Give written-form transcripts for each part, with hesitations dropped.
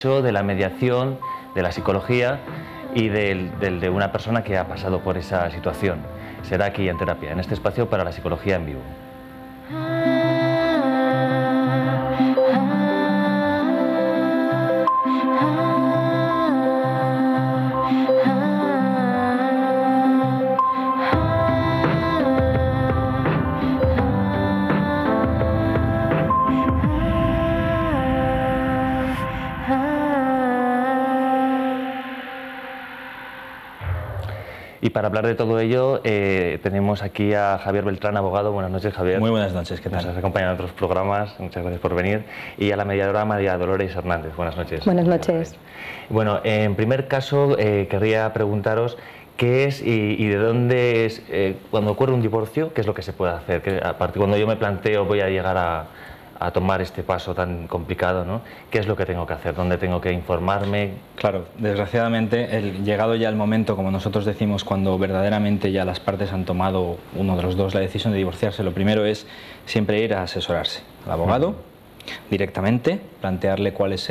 de la mediación, de la psicología y de una persona que ha pasado por esa situación. Será aquí en Terapia, en este espacio para la psicología en vivo. Y para hablar de todo ello tenemos aquí a Javier Beltrán, abogado. Buenas noches, Javier. Muy buenas noches, ¿qué tal? Nos has acompañado en otros programas, muchas gracias por venir. Y a la mediadora María Dolores Hernández. Buenas noches. Buenas noches. Bueno, en primer caso querría preguntaros qué es y de dónde es, cuando ocurre un divorcio, qué es lo que se puede hacer. Cuando yo me planteo voy a llegar a tomar este paso tan complicado, ¿no? ¿Qué es lo que tengo que hacer? ¿Dónde tengo que informarme? Claro, desgraciadamente, llegado ya el momento, como nosotros decimos, cuando verdaderamente ya las partes han tomado, uno de los dos, la decisión de divorciarse, lo primero es siempre ir a asesorarse al abogado, directamente, plantearle cuáles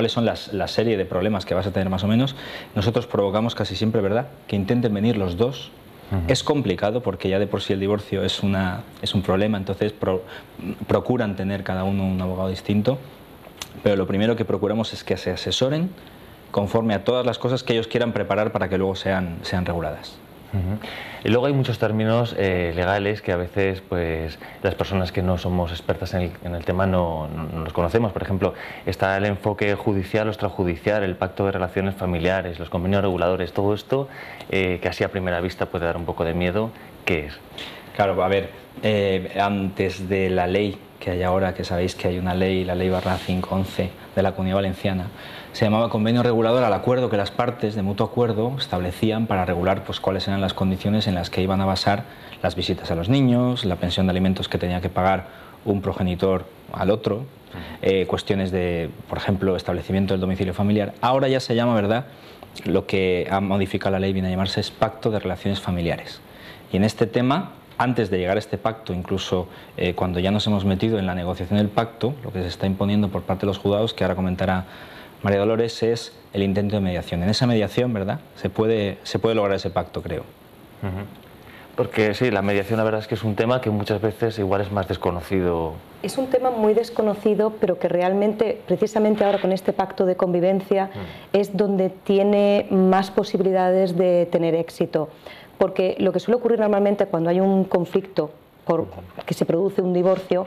son la serie de problemas que vas a tener más o menos. Nosotros provocamos casi siempre, ¿verdad?, que intenten venir los dos. Es complicado porque ya de por sí el divorcio es un problema, entonces procuran tener cada uno un abogado distinto, pero lo primero que procuramos es que se asesoren conforme a todas las cosas que ellos quieran preparar para que luego sean reguladas. Y luego hay muchos términos legales que a veces pues las personas que no somos expertas en el tema no los conocemos. Por ejemplo, está el enfoque judicial o extrajudicial, el pacto de relaciones familiares, los convenios reguladores, todo esto que así a primera vista puede dar un poco de miedo. ¿Qué es? Claro, a ver, antes de la ley que hay ahora, que sabéis que hay una ley, la ley /511 de la Comunidad Valenciana, se llamaba convenio regulador al acuerdo que las partes de mutuo acuerdo establecían para regular pues cuáles eran las condiciones en las que iban a basar las visitas a los niños, la pensión de alimentos que tenía que pagar un progenitor al otro, cuestiones de, por ejemplo, establecimiento del domicilio familiar. Ahora ya se llama, ¿verdad?, lo que ha modificado la ley viene a llamarse es pacto de relaciones familiares. Y en este tema, antes de llegar a este pacto, incluso cuando ya nos hemos metido en la negociación del pacto, lo que se está imponiendo por parte de los juzgados, que ahora comentará María Dolores, es el intento de mediación. En esa mediación, ¿verdad?, se puede lograr ese pacto, creo. Porque sí, la mediación la verdad es que es un tema que muchas veces igual es más desconocido. Es un tema muy desconocido, pero que realmente, precisamente ahora con este pacto de convivencia, es donde tiene más posibilidades de tener éxito. Porque lo que suele ocurrir normalmente cuando hay un conflicto, que se produce un divorcio,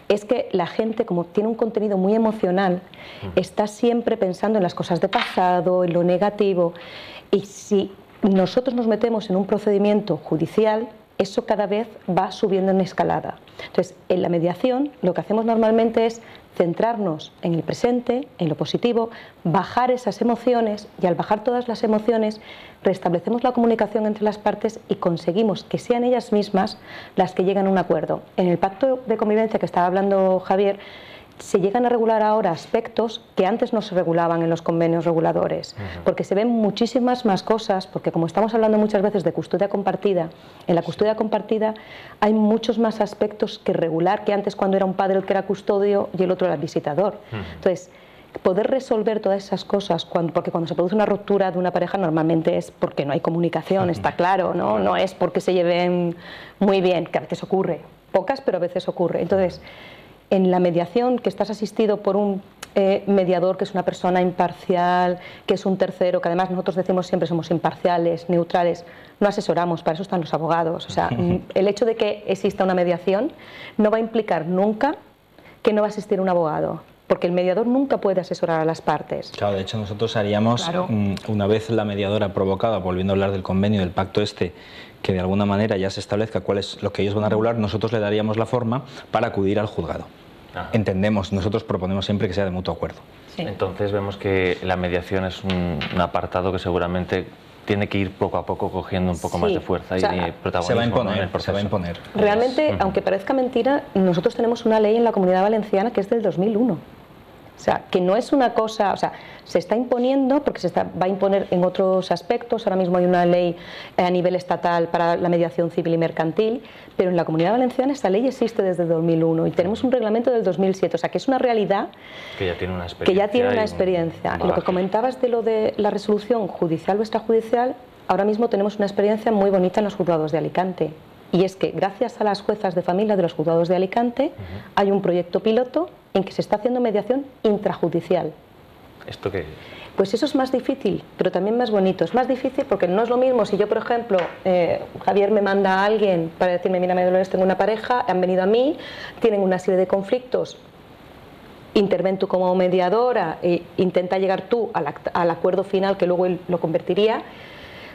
es que la gente, como tiene un contenido muy emocional, está siempre pensando en las cosas de pasado, en lo negativo, y si nosotros nos metemos en un procedimiento judicial, eso cada vez va subiendo en escalada. Entonces, en la mediación lo que hacemos normalmente es centrarnos en el presente, en lo positivo, bajar esas emociones, y al bajar todas las emociones restablecemos la comunicación entre las partes y conseguimos que sean ellas mismas las que lleguen a un acuerdo. En el pacto de convivencia que estaba hablando Javier, se llegan a regular ahora aspectos que antes no se regulaban en los convenios reguladores, porque se ven muchísimas más cosas, porque como estamos hablando muchas veces de custodia compartida, en la custodia compartida hay muchos más aspectos que regular que antes, cuando era un padre el que era custodio y el otro era el visitador. Entonces, poder resolver todas esas cosas, porque cuando se produce una ruptura de una pareja normalmente es porque no hay comunicación, está claro, ¿no? No es porque se lleven muy bien, que a veces ocurre, pocas, pero a veces ocurre. Entonces, en la mediación, que estás asistido por un mediador que es una persona imparcial, que es un tercero, que además nosotros decimos siempre somos imparciales, neutrales, no asesoramos, para eso están los abogados. O sea, el hecho de que exista una mediación no va a implicar nunca que no va a existir un abogado, porque el mediador nunca puede asesorar a las partes. Claro, de hecho nosotros haríamos, una vez la mediadora provocada, volviendo a hablar del convenio, del pacto este, que de alguna manera ya se establezca cuál es lo que ellos van a regular, nosotros le daríamos la forma para acudir al juzgado. Entendemos, nosotros proponemos siempre que sea de mutuo acuerdo. Sí. Entonces vemos que la mediación es un apartado que seguramente tiene que ir poco a poco cogiendo un poco más de fuerza y protagonismo. Se va a imponer, ¿no? se va a imponer. Realmente, aunque parezca mentira, nosotros tenemos una ley en la Comunidad Valenciana que es del 2001. O sea, que no es una cosa, o sea, se está imponiendo porque va a imponer en otros aspectos. Ahora mismo hay una ley a nivel estatal para la mediación civil y mercantil, pero en la Comunidad Valenciana esa ley existe desde 2001 y tenemos un reglamento del 2007, o sea, que es una realidad que ya tiene una experiencia. Y lo que comentabas de lo de la resolución judicial o extrajudicial, ahora mismo tenemos una experiencia muy bonita en los juzgados de Alicante. Y es que gracias a las juezas de familia de los juzgados de Alicante hay un proyecto piloto en que se está haciendo mediación intrajudicial. ¿Esto qué es? Pues eso es más difícil, pero también más bonito. Es más difícil porque no es lo mismo si yo, por ejemplo, Javier me manda a alguien para decirme, mira, Dolores, tengo una pareja, han venido a mí, tienen una serie de conflictos, interven tú como mediadora e intenta llegar tú al acuerdo final que luego él lo convertiría.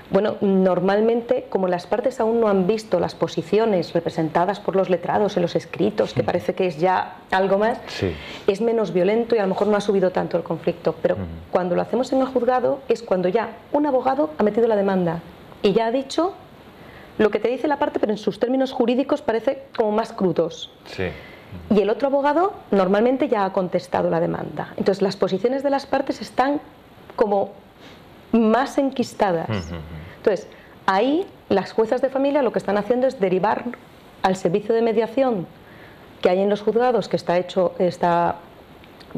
Bueno, normalmente, como las partes aún no han visto las posiciones representadas por los letrados en los escritos, que parece que es ya algo más, es menos violento y a lo mejor no ha subido tanto el conflicto. Pero cuando lo hacemos en el juzgado es cuando ya un abogado ha metido la demanda y ya ha dicho lo que te dice la parte, pero en sus términos jurídicos parece como más crudos. Sí. Y el otro abogado normalmente ya ha contestado la demanda. Entonces las posiciones de las partes están como más enquistadas. Entonces, ahí las juezas de familia lo que están haciendo es derivar al servicio de mediación que hay en los juzgados, que está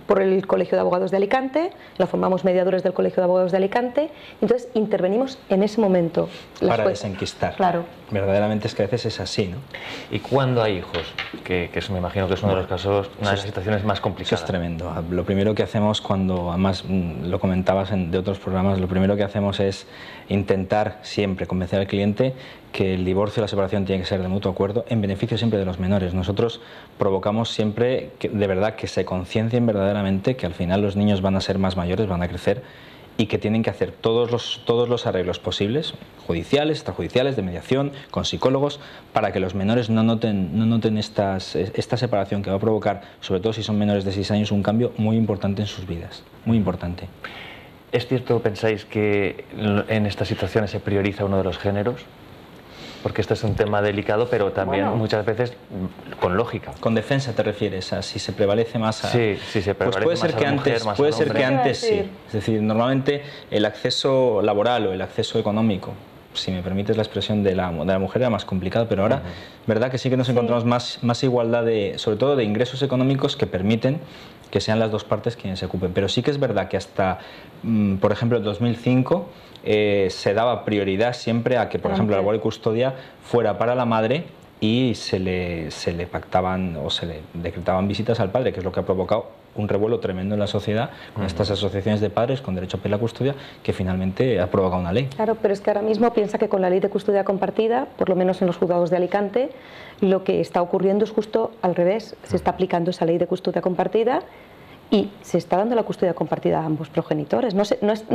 por el Colegio de Abogados de Alicante, lo formamos mediadores del Colegio de Abogados de Alicante, entonces intervenimos en ese momento. Para desenquistar. Claro. Verdaderamente es que a veces es así, ¿no? ¿Y cuándo hay hijos? Que eso me imagino que es uno de los casos, una de las situaciones más complicadas. Eso es tremendo. Lo primero que hacemos cuando, además lo comentabas de otros programas, lo primero que hacemos es intentar siempre convencer al cliente que el divorcio o la separación tiene que ser de mutuo acuerdo en beneficio siempre de los menores. Nosotros provocamos siempre de verdad que se conciencien verdaderamente que al final los niños van a ser más mayores, van a crecer y que tienen que hacer todos los arreglos posibles, judiciales, extrajudiciales, de mediación, con psicólogos, para que los menores no noten esta separación que va a provocar, sobre todo si son menores de 6 años, un cambio muy importante en sus vidas, muy importante. ¿Es cierto, pensáis, que en estas situaciones se prioriza uno de los géneros? Porque este es un tema delicado, pero también muchas veces con lógica. ¿Con defensa te refieres a si se prevalece más a...? Sí, si se prevalece pues puede más ser a la mujer, más puede al ser hombre. que antes sí. Es decir, normalmente el acceso laboral o el acceso económico, si me permites la expresión, de la mujer era más complicado, pero ahora, verdad que sí que nos encontramos más igualdad, sobre todo de ingresos económicos que permiten que sean las dos partes quienes se ocupen. Pero sí que es verdad que hasta, por ejemplo, el 2005 se daba prioridad siempre a que, por ejemplo, la guardia y custodia fuera para la madre y se le pactaban o se le decretaban visitas al padre, que es lo que ha provocado un revuelo tremendo en la sociedad con estas asociaciones de padres con derecho a pedir la custodia, que finalmente ha provocado una ley. Claro, pero es que ahora mismo piensa que con la ley de custodia compartida, por lo menos en los juzgados de Alicante, lo que está ocurriendo es justo al revés. Se está aplicando esa ley de custodia compartida y se está dando la custodia compartida a ambos progenitores. No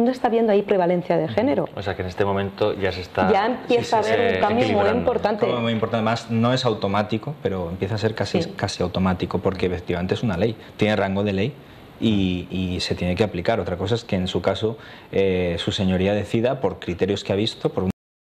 está habiendo ahí prevalencia de género. O sea que en este momento ya se está... Ya empieza a haber un cambio muy importante. Muy importante. Además, no es automático, pero empieza a ser casi automático, porque efectivamente es una ley, tiene rango de ley y se tiene que aplicar. Otra cosa es que en su caso su señoría decida, por criterios que ha visto, por